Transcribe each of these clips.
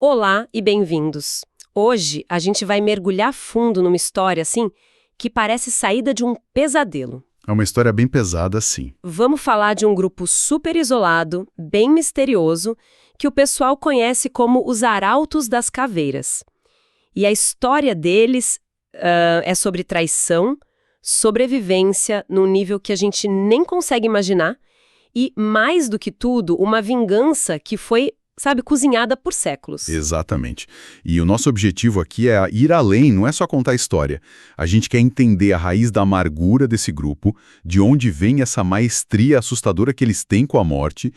Olá e bem-vindos. Hoje a gente vai mergulhar fundo numa história assim que parece saída de um pesadelo. É uma história bem pesada, sim. Vamos falar de um grupo super isolado, bem misterioso, que o pessoal conhece como os Arautos das Caveiras. E a história deles é sobre traição, sobrevivência num nível que a gente nem consegue imaginar e, mais do que tudo, uma vingança que foi, cozinhada por séculos. Exatamente. E o nosso objetivo aqui é ir além, não é só contar a história. A gente quer entender a raiz da amargura desse grupo, de onde vem essa maestria assustadora que eles têm com a morte,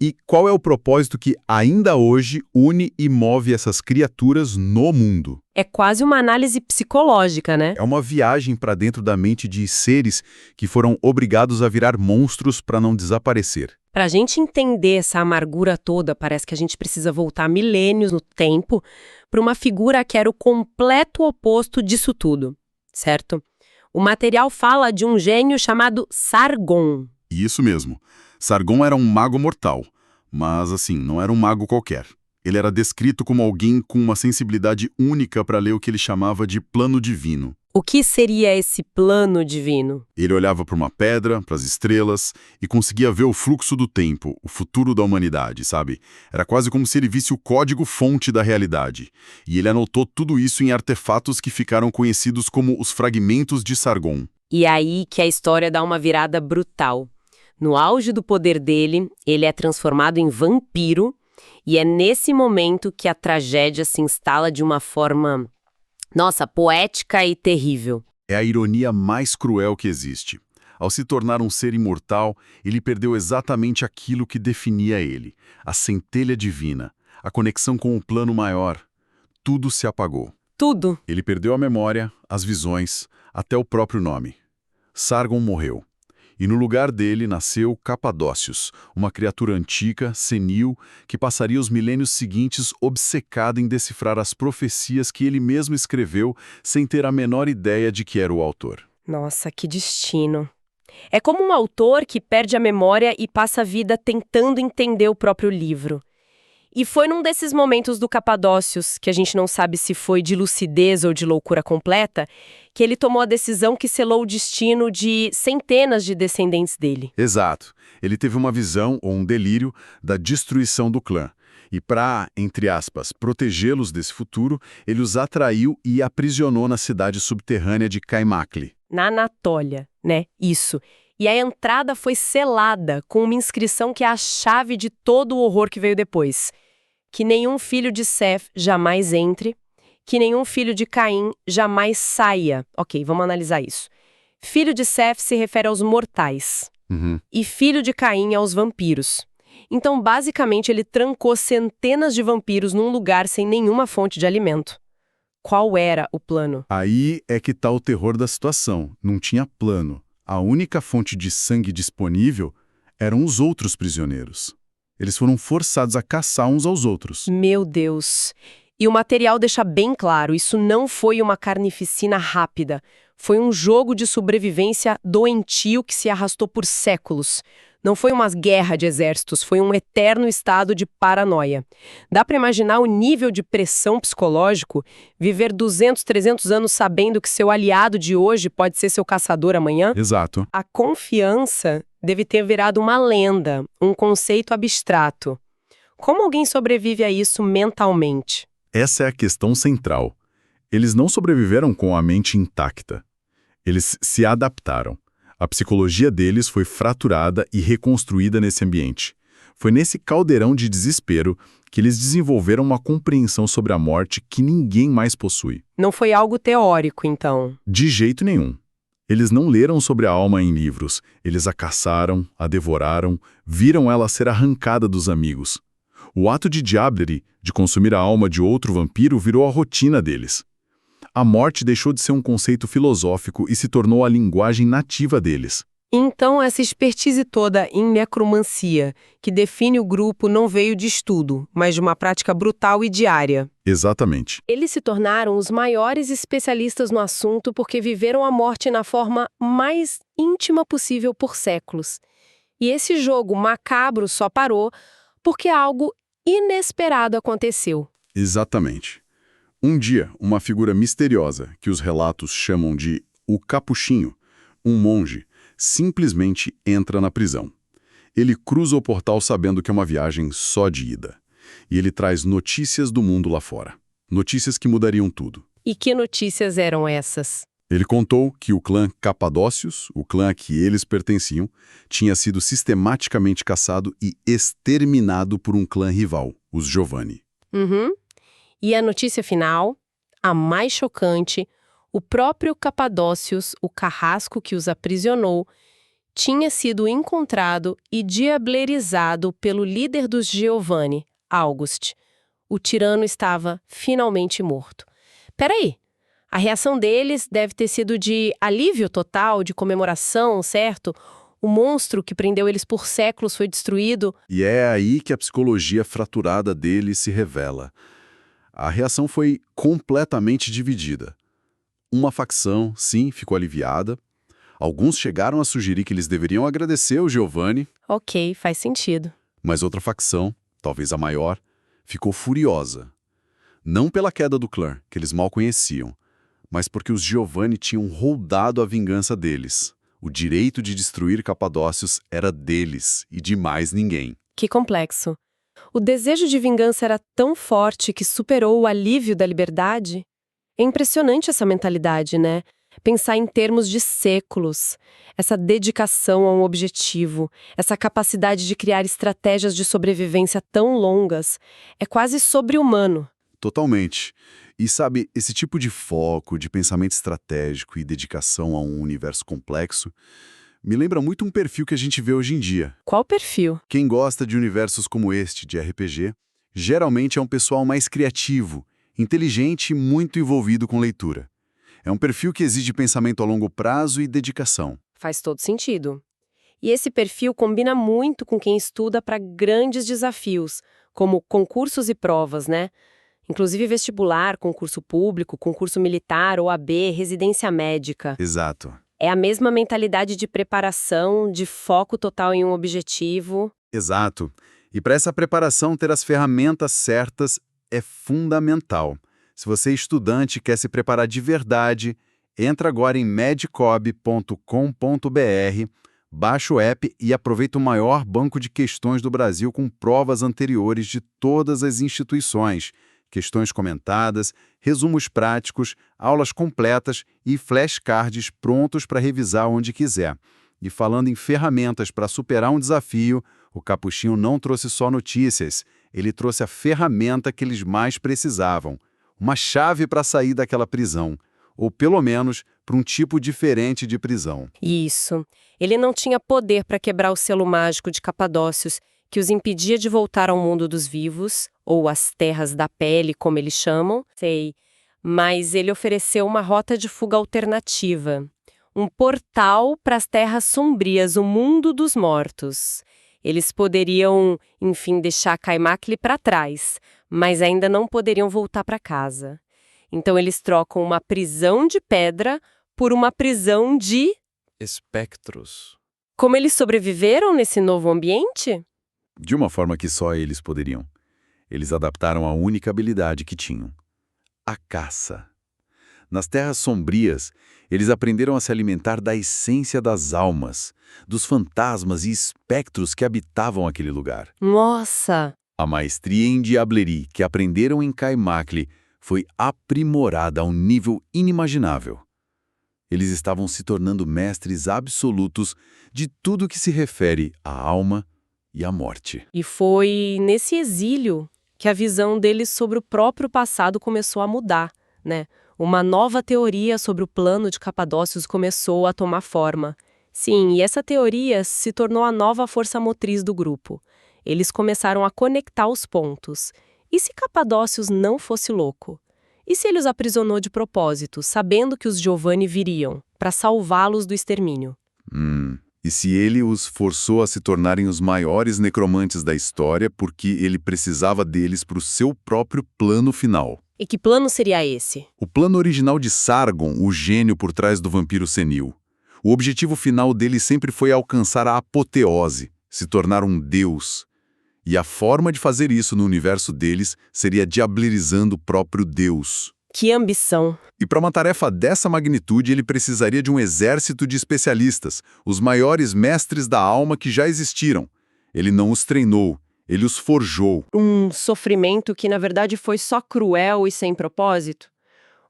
e qual é o propósito que ainda hoje une e move essas criaturas no mundo. É quase uma análise psicológica, né? É uma viagem para dentro da mente de seres que foram obrigados a virar monstros para não desaparecer. Para a gente entender essa amargura toda, parece que a gente precisa voltar milênios no tempo para uma figura que era o completo oposto disso tudo, certo? O material fala de um gênio chamado Sargon. Isso mesmo. Sargon era um mago mortal, mas assim, não era um mago qualquer. Ele era descrito como alguém com uma sensibilidade única para ler o que ele chamava de plano divino. O que seria esse plano divino? Ele olhava para uma pedra, para as estrelas, e conseguia ver o fluxo do tempo, o futuro da humanidade, sabe? Era quase como se ele visse o código-fonte da realidade. E ele anotou tudo isso em artefatos que ficaram conhecidos como os fragmentos de Sargon. E aí que a história dá uma virada brutal. No auge do poder dele, ele é transformado em vampiro, e é nesse momento que a tragédia se instala de uma forma, poética e terrível. É a ironia mais cruel que existe. Ao se tornar um ser imortal, ele perdeu exatamente aquilo que definia ele, a centelha divina, a conexão com o plano maior. Tudo se apagou. Tudo. Ele perdeu a memória, as visões, até o próprio nome. Sargon morreu. E no lugar dele nasceu Capadócios, uma criatura antiga, senil, que passaria os milênios seguintes obcecada em decifrar as profecias que ele mesmo escreveu sem ter a menor ideia de que era o autor. Nossa, que destino. É como um autor que perde a memória e passa a vida tentando entender o próprio livro. E foi num desses momentos do Capadócios, que a gente não sabe se foi de lucidez ou de loucura completa, que ele tomou a decisão que selou o destino de centenas de descendentes dele. Exato. Ele teve uma visão ou um delírio da destruição do clã. E para, entre aspas, protegê-los desse futuro, ele os atraiu e aprisionou na cidade subterrânea de Kaimakli. Na Anatólia, né? Isso. E a entrada foi selada com uma inscrição que é a chave de todo o horror que veio depois. Que nenhum filho de Seth jamais entre, que nenhum filho de Caim jamais saia. Ok, vamos analisar isso. Filho de Seth se refere aos mortais. E filho de Caim aos vampiros. Então, basicamente, ele trancou centenas de vampiros num lugar sem nenhuma fonte de alimento. Qual era o plano? Aí é que está o terror da situação. Não tinha plano. A única fonte de sangue disponível eram os outros prisioneiros. Eles foram forçados a caçar uns aos outros. Meu Deus! E o material deixa bem claro, isso não foi uma carnificina rápida. Foi um jogo de sobrevivência doentio que se arrastou por séculos. Não foi uma guerra de exércitos, foi um eterno estado de paranoia. Dá para imaginar o nível de pressão psicológico, viver 200, 300 anos sabendo que seu aliado de hoje pode ser seu caçador amanhã? Exato. A confiança deve ter virado uma lenda, um conceito abstrato. Como alguém sobrevive a isso mentalmente? Essa é a questão central. Eles não sobreviveram com a mente intacta. Eles se adaptaram. A psicologia deles foi fraturada e reconstruída nesse ambiente. Foi nesse caldeirão de desespero que eles desenvolveram uma compreensão sobre a morte que ninguém mais possui. Não foi algo teórico, então? De jeito nenhum. Eles não leram sobre a alma em livros. Eles a caçaram, a devoraram, viram ela ser arrancada dos amigos. O ato de Diablerie, de consumir a alma de outro vampiro, virou a rotina deles. A morte deixou de ser um conceito filosófico e se tornou a linguagem nativa deles. Então, essa expertise toda em necromancia, que define o grupo, não veio de estudo, mas de uma prática brutal e diária. Exatamente. Eles se tornaram os maiores especialistas no assunto porque viveram a morte na forma mais íntima possível por séculos. E esse jogo macabro só parou porque algo inesperado aconteceu. Exatamente. Um dia, uma figura misteriosa, que os relatos chamam de o Capuchinho, um monge, simplesmente entra na prisão. Ele cruza o portal sabendo que é uma viagem só de ida. E ele traz notícias do mundo lá fora. Notícias que mudariam tudo. E que notícias eram essas? Ele contou que o clã Capadócios, o clã a que eles pertenciam, tinha sido sistematicamente caçado e exterminado por um clã rival, os Giovanni. Uhum. E a notícia final, a mais chocante, o próprio Capadócios, o carrasco que os aprisionou, tinha sido encontrado e diablerizado pelo líder dos Giovanni, August. O tirano estava finalmente morto. Peraí, a reação deles deve ter sido de alívio total, de comemoração, certo? O monstro que prendeu eles por séculos foi destruído. E é aí que a psicologia fraturada deles se revela. A reação foi completamente dividida. Uma facção, sim, ficou aliviada. Alguns chegaram a sugerir que eles deveriam agradecer ao Giovanni, Ok, faz sentido. mas outra facção, talvez a maior, ficou furiosa. Não pela queda do clã, que eles mal conheciam, mas porque os Giovanni tinham roubado a vingança deles. O direito de destruir Capadócios era deles e de mais ninguém. Que complexo. O desejo de vingança era tão forte que superou o alívio da liberdade? É impressionante essa mentalidade, né? Pensar em termos de séculos, essa dedicação a um objetivo, essa capacidade de criar estratégias de sobrevivência tão longas, é quase sobre-humano. Totalmente. E sabe, esse tipo de foco, de pensamento estratégico e dedicação a um universo complexo, me lembra muito um perfil que a gente vê hoje em dia. Qual perfil? Quem gosta de universos como este, de RPG, geralmente é um pessoal mais criativo, inteligente e muito envolvido com leitura. É um perfil que exige pensamento a longo prazo e dedicação. Faz todo sentido. E esse perfil combina muito com quem estuda para grandes desafios, como concursos e provas, né? Inclusive vestibular, concurso público, concurso militar, OAB, residência médica. Exato. É a mesma mentalidade de preparação, de foco total em um objetivo. Exato. E para essa preparação, ter as ferramentas certas é fundamental. Se você é estudante e quer se preparar de verdade, entra agora em medcob.com.br, baixa o app e aproveita o maior banco de questões do Brasil com provas anteriores de todas as instituições, questões comentadas, resumos práticos, aulas completas e flashcards prontos para revisar onde quiser. E falando em ferramentas para superar um desafio, o Capuchinho não trouxe só notícias, ele trouxe a ferramenta que eles mais precisavam. Uma chave para sair daquela prisão, ou pelo menos para um tipo diferente de prisão. Isso. Ele não tinha poder para quebrar o selo mágico de Capadócios, que os impedia de voltar ao mundo dos vivos, ou às terras da pele, como eles chamam, mas ele ofereceu uma rota de fuga alternativa. Um portal para as terras sombrias, o mundo dos mortos. Eles poderiam, enfim, deixar Kaimakli para trás, mas ainda não poderiam voltar para casa. Então eles trocam uma prisão de pedra por uma prisão de... espectros. Como eles sobreviveram nesse novo ambiente? De uma forma que só eles poderiam. Eles adaptaram a única habilidade que tinham: a caça. Nas terras sombrias, eles aprenderam a se alimentar da essência das almas, dos fantasmas e espectros que habitavam aquele lugar. Nossa! A maestria em diablerie que aprenderam em Kaimakli foi aprimorada a um nível inimaginável. Eles estavam se tornando mestres absolutos de tudo que se refere à alma e à morte. E foi nesse exílio que a visão deles sobre o próprio passado começou a mudar, né? Uma nova teoria sobre o plano de Capadócios começou a tomar forma. Sim, e essa teoria se tornou a nova força motriz do grupo. Eles começaram a conectar os pontos. E se Capadócios não fosse louco? E se ele os aprisionou de propósito, sabendo que os Giovanni viriam, para salvá-los do extermínio? E se ele os forçou a se tornarem os maiores necromantes da história porque ele precisava deles para o seu próprio plano final? E que plano seria esse? O plano original de Sargon, o gênio por trás do vampiro senil. O objetivo final dele sempre foi alcançar a apoteose, se tornar um deus. E a forma de fazer isso no universo deles seria diablerizando o próprio Deus. Que ambição! E para uma tarefa dessa magnitude, ele precisaria de um exército de especialistas, os maiores mestres da alma que já existiram. Ele não os treinou, ele os forjou. Um sofrimento que, na verdade, foi só cruel e sem propósito?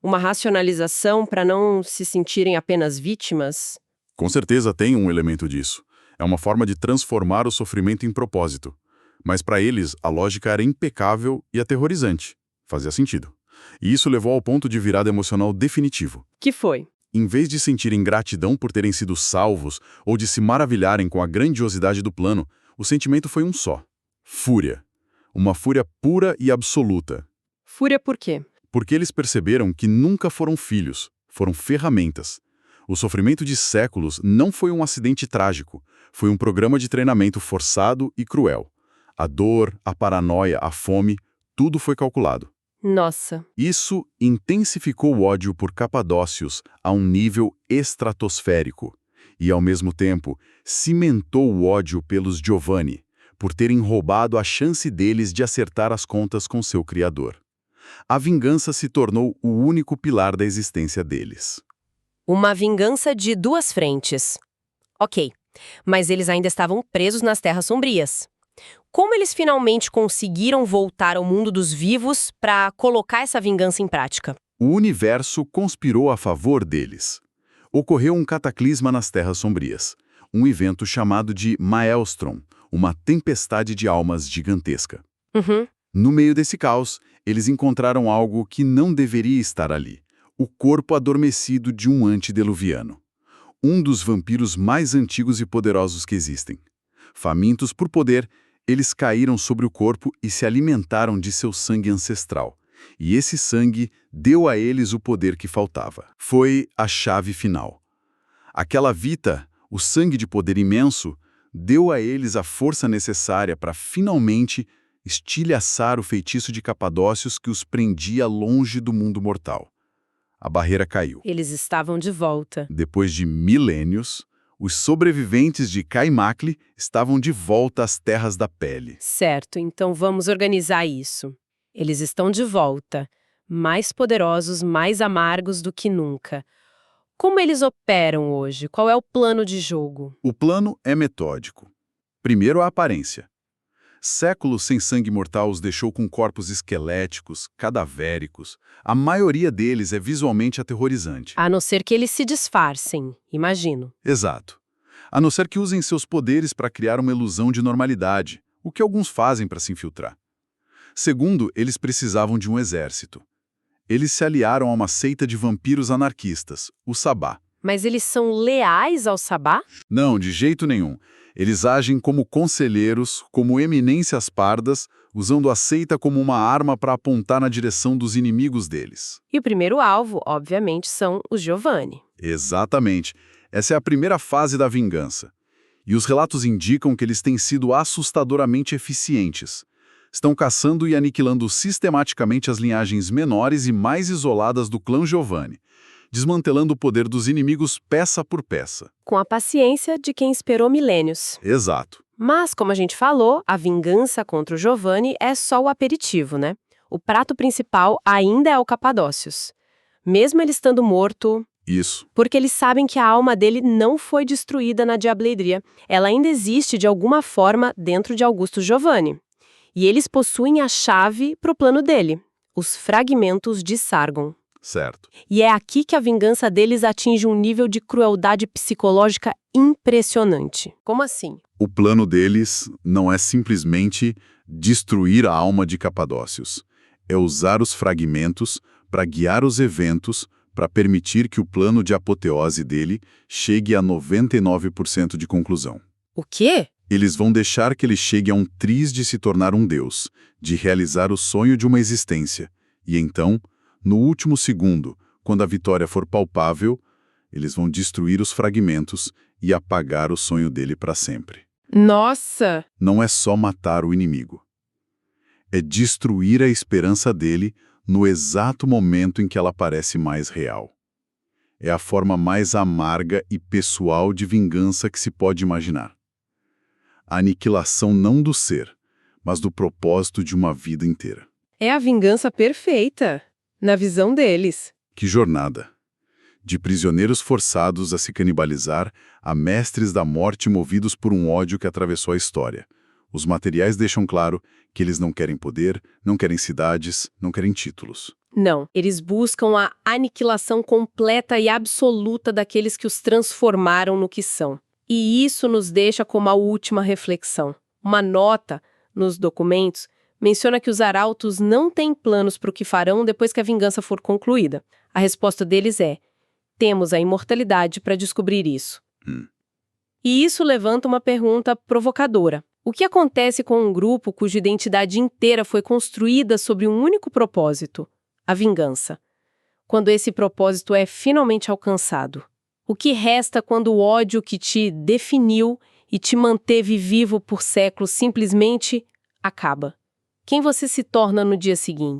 Uma racionalização para não se sentirem apenas vítimas? Com certeza tem um elemento disso. É uma forma de transformar o sofrimento em propósito. Mas para eles, a lógica era impecável e aterrorizante. Fazia sentido. E isso levou ao ponto de virada emocional definitivo. Que foi? Em vez de sentirem gratidão por terem sido salvos ou de se maravilharem com a grandiosidade do plano, o sentimento foi um só: fúria. Uma fúria pura e absoluta. Fúria por quê? Porque eles perceberam que nunca foram filhos, foram ferramentas. O sofrimento de séculos não foi um acidente trágico, foi um programa de treinamento forçado e cruel. A dor, a paranoia, a fome, tudo foi calculado. Nossa, Isso intensificou o ódio por capadócios a um nível estratosférico e, ao mesmo tempo, cimentou o ódio pelos Giovanni, por terem roubado a chance deles de acertar as contas com seu criador. A vingança se tornou o único pilar da existência deles. uma vingança de duas frentes. Ok, mas eles ainda estavam presos nas Terras Sombrias. Como eles finalmente conseguiram voltar ao mundo dos vivos para colocar essa vingança em prática? O universo conspirou a favor deles. Ocorreu um cataclisma nas Terras Sombrias, um evento chamado de Maelstrom, uma tempestade de almas gigantesca. Uhum. No meio desse caos, eles encontraram algo que não deveria estar ali: o corpo adormecido de um antediluviano. Um dos vampiros mais antigos e poderosos que existem. Famintos por poder, eles caíram sobre o corpo e se alimentaram de seu sangue ancestral. E esse sangue deu a eles o poder que faltava. Foi a chave final. Aquela vita, o sangue de poder imenso, deu a eles a força necessária para finalmente estilhaçar o feitiço de Capadócios que os prendia longe do mundo mortal. A barreira caiu. Eles estavam de volta. Depois de milênios, os sobreviventes de Kaimakli estavam de volta às terras da pele. Certo, então vamos organizar isso. Eles estão de volta, mais poderosos, mais amargos do que nunca. Como eles operam hoje? Qual é o plano de jogo? O plano é metódico. Primeiro, a aparência. Séculos sem sangue mortal os deixou com corpos esqueléticos, cadavéricos. A maioria deles é visualmente aterrorizante. A não ser que eles se disfarcem, imagino. Exato. A não ser que usem seus poderes para criar uma ilusão de normalidade, o que alguns fazem para se infiltrar. Segundo, eles precisavam de um exército. Eles se aliaram a uma seita de vampiros anarquistas, o Sabá. Mas eles são leais ao Sabá? Não, de jeito nenhum. Eles agem como conselheiros, como eminências pardas, usando a seita como uma arma para apontar na direção dos inimigos deles. E o primeiro alvo, obviamente, são os Giovanni. Exatamente. Essa é a primeira fase da vingança. E os relatos indicam que eles têm sido assustadoramente eficientes. Estão caçando e aniquilando sistematicamente as linhagens menores e mais isoladas do clã Giovanni, desmantelando o poder dos inimigos peça por peça. Com a paciência de quem esperou milênios. Exato. Mas, como a gente falou, a vingança contra o Giovanni é só o aperitivo, né? O prato principal ainda é o Capadócios. Mesmo ele estando morto, Isso. porque eles sabem que a alma dele não foi destruída na diableria. Ela ainda existe de alguma forma dentro de Augusto Giovanni. E eles possuem a chave para o plano dele, os fragmentos de Sargon. Certo. E é aqui que a vingança deles atinge um nível de crueldade psicológica impressionante. Como assim? O plano deles não é simplesmente destruir a alma de Capadócios. É usar os fragmentos para guiar os eventos, para permitir que o plano de apoteose dele chegue a 99% de conclusão. O quê? Eles vão deixar que ele chegue a um triz de se tornar um deus, de realizar o sonho de uma existência. E então, no último segundo, quando a vitória for palpável, eles vão destruir os fragmentos e apagar o sonho dele para sempre. Nossa! Não é só matar o inimigo. É destruir a esperança dele no exato momento em que ela parece mais real. É a forma mais amarga e pessoal de vingança que se pode imaginar. A aniquilação não do ser, mas do propósito de uma vida inteira. É a vingança perfeita, na visão deles. Que jornada! De prisioneiros forçados a se canibalizar a mestres da morte movidos por um ódio que atravessou a história. Os materiais deixam claro que eles não querem poder, não querem cidades, não querem títulos. Não, eles buscam a aniquilação completa e absoluta daqueles que os transformaram no que são. E isso nos deixa como a última reflexão. Uma nota nos documentos menciona que os arautos não têm planos para o que farão depois que a vingança for concluída. A resposta deles é: temos a imortalidade para descobrir isso. E isso levanta uma pergunta provocadora. O que acontece com um grupo cuja identidade inteira foi construída sobre um único propósito? A vingança. Quando esse propósito é finalmente alcançado. O que resta quando o ódio que te definiu e te manteve vivo por séculos simplesmente acaba? Quem você se torna no dia seguinte?